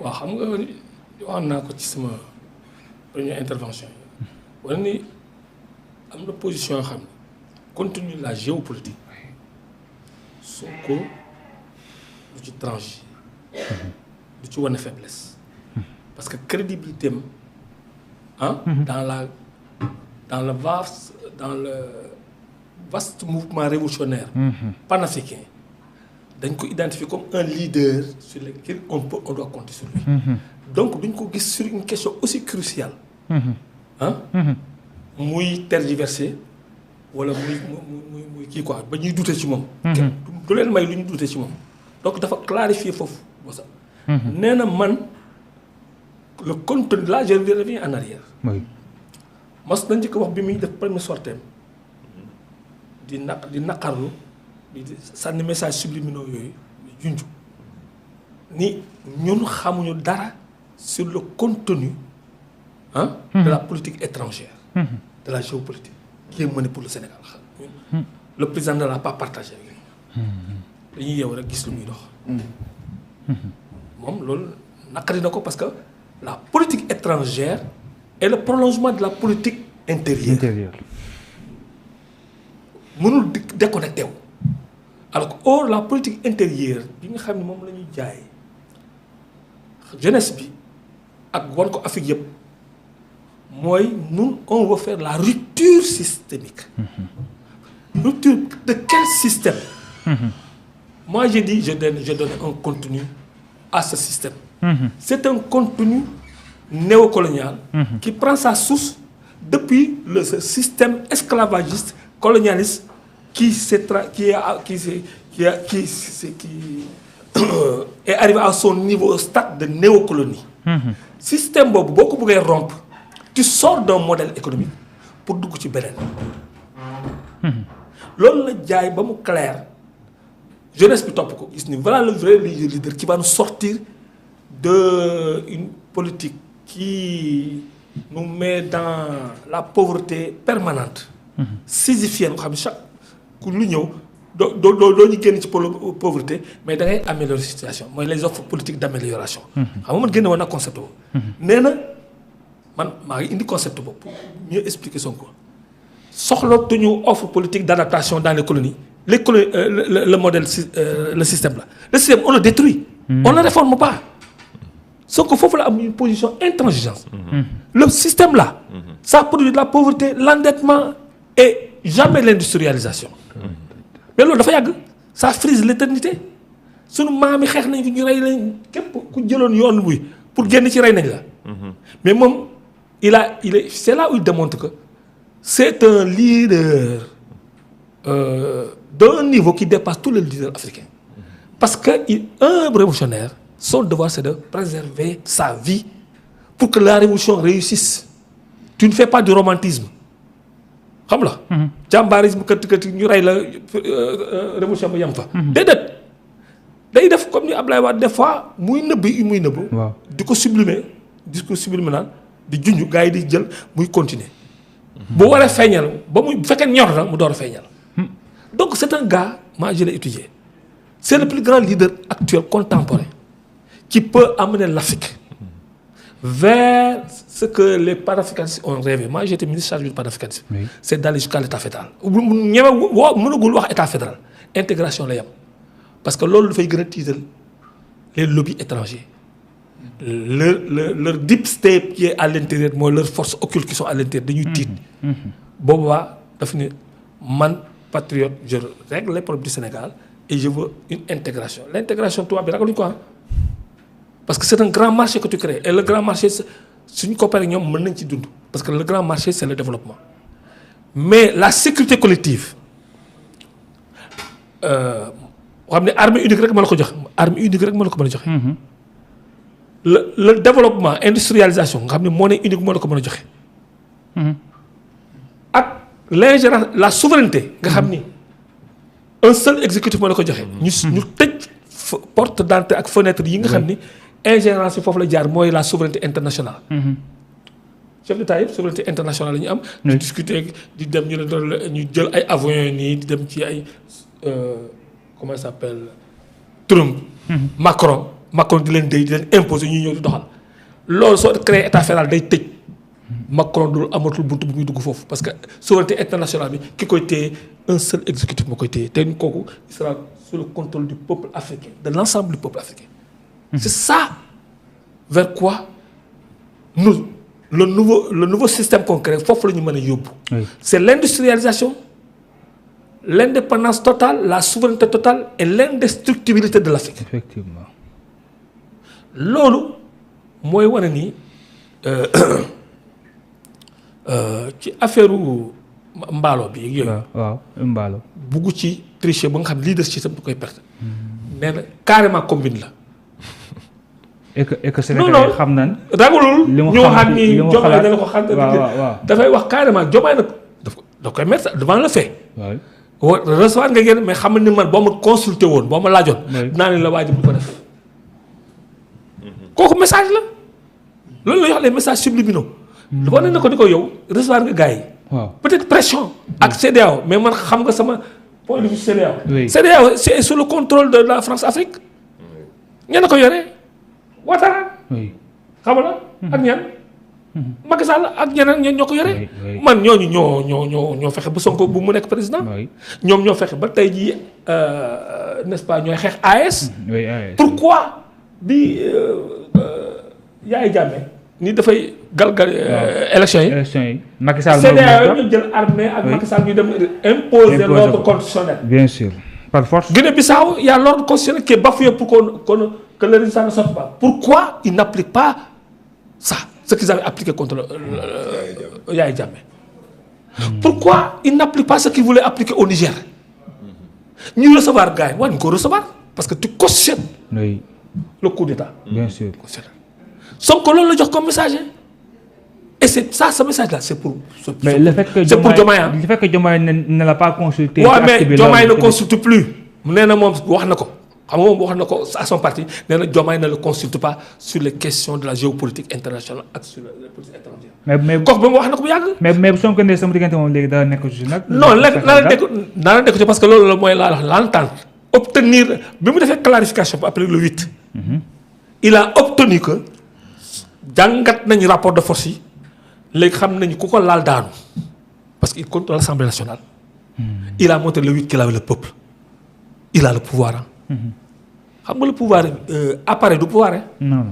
waaw xam nga waxoon naa ko ci sama première intervention yi wala ni am na position yoo xam ne compte tenu de la géopolitique Sonko du ci tranché du ci wane faiblesse parce que crédibilité am dans le vaste mouvement révolutionnaire panafricain dañ ko identifier comme un leader sur lequel on doit compter sur lui. Donc duñ ko gis sur une question aussi cruciale muy tergiversé wala muy kii quoi ba ñuy douter ci moom. du leen may lu ñu douter ci moom donc dafa clarifier foofu boo sax nee na man le contenu là je reviens en arrière. mos na njëkk wax bi muy def premier sortie di naqarlu di sànni message subliminaux yooyu junj ni ñun xamuñu dara sur le contenu de la politique étrangère de la géopolitique qui est menée pour le Sénégal le président ne l'a pas partagé avec nous dañuy yeew rek gis lu muy dox moom loolu naqari na ko parce que la politique étrangère est le prolongement de la politique intérieure mënul déconnecté wu alors que or la politique intérieure bi nga xam ne moom la ñuy jaay jeunesse bi ak wan ko Afrique yëpp mooy nous on veut faire la rupture systémique. Rupture de quel système? Moi j'ai dit je donne un contenu à ce système. C'est un contenu néocolonial qui prend sa source depuis le système esclavagiste colonialiste qui est arrivé à son niveau stade de néocolonie. Système boobu boo ko bëggee rompre tu sors d'un modèle économique pour dugg ci beneen. loolu la jaay ba mu clair jeunesse bi topp ko gis ni voilà le vrai leader qui va nous sortir de une politique qui nous met dans la pauvreté permanente. sisyphienne nga xam ne chaque ku lu ñëw doo ñu génn ci pauvreté mais da ngay améliorer situation mooy les offres politiques d'amélioration. xam nga man génne woon na concept boobu. nee na man maa ngi indi concept boobu pour mieux expliquer Sonko soxlatuñu offre politique d'adaptation dans les colonies le modèle le système là le système on le détruit. On ne réforme pas. Sonko foofu la am une position intransigeante. Le système là. ça produit de la pauvreté l'endettement et jamais l'industrialisation. mais loolu dafa yàgg ça frise l'éternité sunu maam yi xeex nañ fi ñu rey lañ képp ku jëloon yoon buy pour génn ci rey nañ la. mais moom c'est là où il démontre que c'est un leader d'un niveau qui dépasse tous les leaders africains. parce que un révolutionnaire son devoir c'est de préserver sa vie pour que la révolution réussisse. tu ne fais pas du romantisme. xam la jàmbaarisme kët ñu rey la révolution ba yem fa déedéet day def comme ni Ablaye Wade des fois muy nëbbu di ko sublimer naan di junj gars yi di jël muy continuer bu waree feeñal ba muy bu fekkee ñor na mu door a feeñal donc c'est un gars moi je l'ai étudié c'est le plus grand leader actuel contemporain qui peut amener l'Afrique vers ce que les panafricanistes ont rêvé. Moi, j'étais ministre chargé du panafricanisme. Oui. C'est d'aller jusqu'à l'état fédéral. mënagul wax état fédéral intégration la yam parce que loolu dafay gën a tiital les lobbies étrangers leur deep state qui est à l'intérieur mooy leurs forces occultes qui sont à l'intérieur dañuy tiit. boobaa daf ne man patriote je règle les problèmes du Sénégal et je veux une intégration l'intégration tubaab bi ragaluñu ko parce que c'est un grand marché que tu crées et le grand marché suñu coopéré ñoom mën nañ ci dund parce que le grand marché c'est le développement mais la sécurité collective xam ne armée unique rek moo la ko joxe armée unique rek moo la ko mën a joxe. le développement industrialisation nga xam ne monnaie unique moo la ko mën a joxe. ak l'ingérence la souveraineté nga xam ni un seul exécutif moo la ko joxe. ñu tëj porte d'entrée ak fenêtre yi nga xam ni. ingérence bi foofu la jaar mooy la souveraineté internationale. chef d'État yëpp souveraineté internationale la ñu am. ñu discuter di dem ñu jël ay avions nii di dem ci ay comment ça s'appelle Trump. Macron Macron di leen imposer ñu ñëw di doxal loolu soo créé état fédéral day tëj Macron du amatul buntu bu muy dugg foofu parce que souveraineté internationale bi ki koy téye un seul exécutif moo koy téye te kooku il sera sous le contrôle du peuple africain de l'ensemble du peuple africain. C'est ça vers quoi nous le nouveau système concret foofu la ñu mën a yóbbu. C'est l'industrialisation, l'indépendance totale, la souveraineté totale et l'indestructibilité de l'Afrique. Effectivement. loolu mooy wane ni ci affaire mbaalo bi yooyu. waaw mbaalo. bugg ci tricher ba nga xam leadership du koy perte. nee na carrément combine la. et que Sénégalais xam nañ. ragulul li mu ñu waxaat ni li mu Diomaye dana ko xam. waaw dafay wax carrément Diomaye nag da koy mettre devant le fait. waaw recevoir nga génn mais xam ni man boo ma consulté woon boo ma laajoon. dinaa ne la waajib bu ko def. kooku message la loolu la ñuy wax les messages subliminaux. dafa ne ko ni ko yow recevoir nga gars yi. waaw peut-être pression. ak CEDEAO mais man xam nga sama point de vue CEDEAO. oui CEDEAO c'est sous le contrôle de la France-Afrique. ñenn ko yore Ouattara. oui xam nga ak ñan. Macky Sall ak ñeneen ñoo ko yore. man ñooñu ñoo fexe ba Sonko bu mu nekk président. ñoom ñoo fexe ba tey jii n'est-ce pas ñooy xeex AES. oui AES. pourquoi bi Yaya Jammeh ni dafay galgal élection yi. élection yi Macky Sall CEDEAO ñu jël armée ak Macky Sall ñu dem imposer l'ordre constitutionnel. bien sûr par force. Guinée-Bissau il y a l'ordre constitutionnel qui est bafoué pour que le résultat ne sorte pas. Pourquoi ils n'appliquent pas ça, ce qu'ils avaient appliqué contre Yaya Jammeh? Pourquoi ils n'appliquent pas ce qu'ils voulaient appliquer au Niger? Nous recevoir gars, on nous recevoir parce que tu cautionnes le coup d'État. Bien sûr. Son colon le jox comme message. Et c'est ça, ce message-là, c'est pour. Mais le fait que Diomaye ne l'a pas consulté. Oui, mais Diomaye ne consulte plus. Nee na moom wax na ko xam nga moom wax na ko à son parti nee na Diomaye ne le consulte pas sur les questions de la géopolitique internationale ak sur la politique étrangère. mais kooku ba mu wax na ko bu yàgg. mais Sonko ne sama diggante moom léegi dara nekk ci nag. non léegi naa la nekk ci parce que loolu la mooy laa wax l'entente obtenir bi mu defee clarification après le 8. il a obtenu que jàngat nañu rapport de force yi léegi xam nañu ku ko laal daanu parce qu'il contrôle l'Assemblée nationale. Il a montré le 8 qu'il avait le peuple. Il a le pouvoir. Xam nga le pouvoir appareil du pouvoir. Non.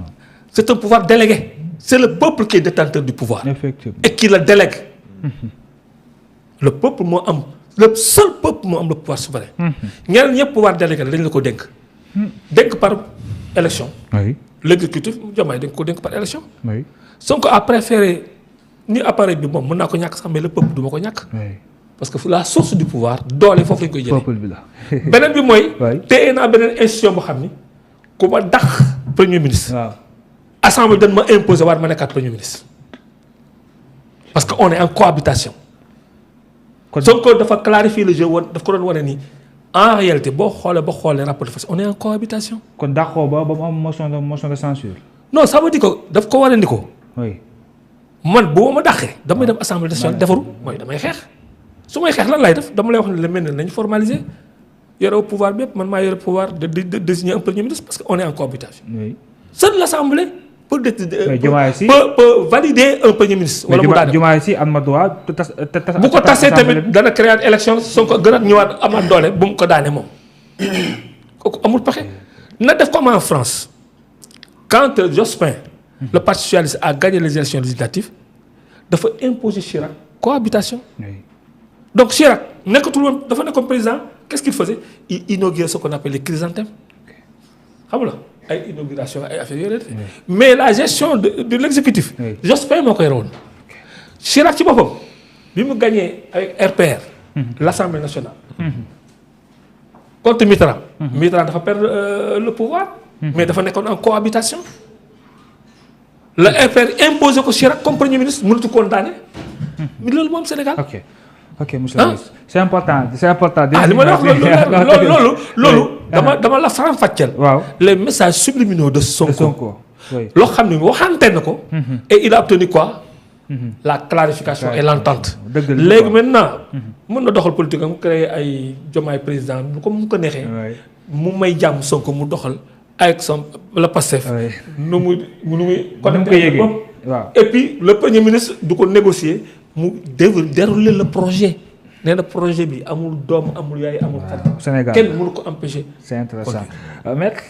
C'est un pouvoir délégué. C'est le peuple qui est détenteur du pouvoir. Effectivement. Et qui le délègue. Le peuple le seul peuple moo am le pouvoir souverain. ñeneen ñëpp pouvoir délégué dañ la ko dénk. Dénk par élection. Oui. L'exécutif Diomaye dañ ko dénk par élection. Oui. Sonko a préféré ni appareil bi moom mën naa ko ñàkk sax mais le peuple du ma ko ñàkk. Oui. Parce que la source du pouvoir doole foofu lañ koy jëlee. peuple bi la. beneen bi mooy. waay téye naa beneen institution boo xam ni ku ma dàq premier ministre. waaw. assemblée dañ ma imposer war ma nekkaat premier ministre. parce que on est en cohabitation. kon Sonko dafa clarifier le jeu woon daf ko doon wane ni en réalité boo xoolee rapport de force on est en cohabitation. kon dàqoo ba mu am motion de censure. non ça veut dire que daf ko wane ni ko oui. man boo ma dàqee damay dem assemblée nationale defaru mooy damay xeex. su may xeex lan lay def dama lay wax ne la mel ne nañu formaliser yore pouvoir bi yëpp man maa yore pouvoir de désigner un premier ministre parce que on est en cohabitation. oui. Seule l'Assemblée peut valider un premier ministre. wala mu daane Diomaye si am na droit bu ko tasee tamit dana créer élection soo ko gën a ñëwaat amaat doole bu mu ko daane moom. kooku amul pexe na def comme en France quand Jospin le parti socialiste a gagné les élections législatives dafa imposer Chirac cohabitation. oui. Donc Chirac nekkatul woon dafa nekkoon président qu'est-ce qu'il faisait? Il inaugurait ce qu'on appelle les chrysanthèmes. xam nga ay inauguration ay affaires yooyu mais la gestion de l'exécutif. Jospin moo koy yore woon. Chirac ci boppam bi mu gagné avec RPR. l'Assemblée nationale. contre Mitterrand. Mitterrand dafa perdre le pouvoir. mais dafa nekkoon en cohabitation. le RPR imposé ko Chirac comme premier ministre mënatu ko daane. mais loolu moom Sénégal. ok monsieur le ministre c'est important. li ma la wax loolu dama la faram-fàcceel. waaw les messages subliminaux de Sonko. oui. loo xam ne waxante na ko. et il a obtenu quoi. la clarification et l'entente. léegi maintenant. mën na doxal politique am créer ay Diomaye président bu ko mu ko neexee. mu may jàmm Sonko mu doxal avec le PASTEF. Oui. nu muy ko yëgee waaw. et puis le premier ministre du ko négocier mu dérouler le projet nee na projet bi amul doom amul yaay amul. Sénégal kenn mënu ko empêcher. c'est intéressant maître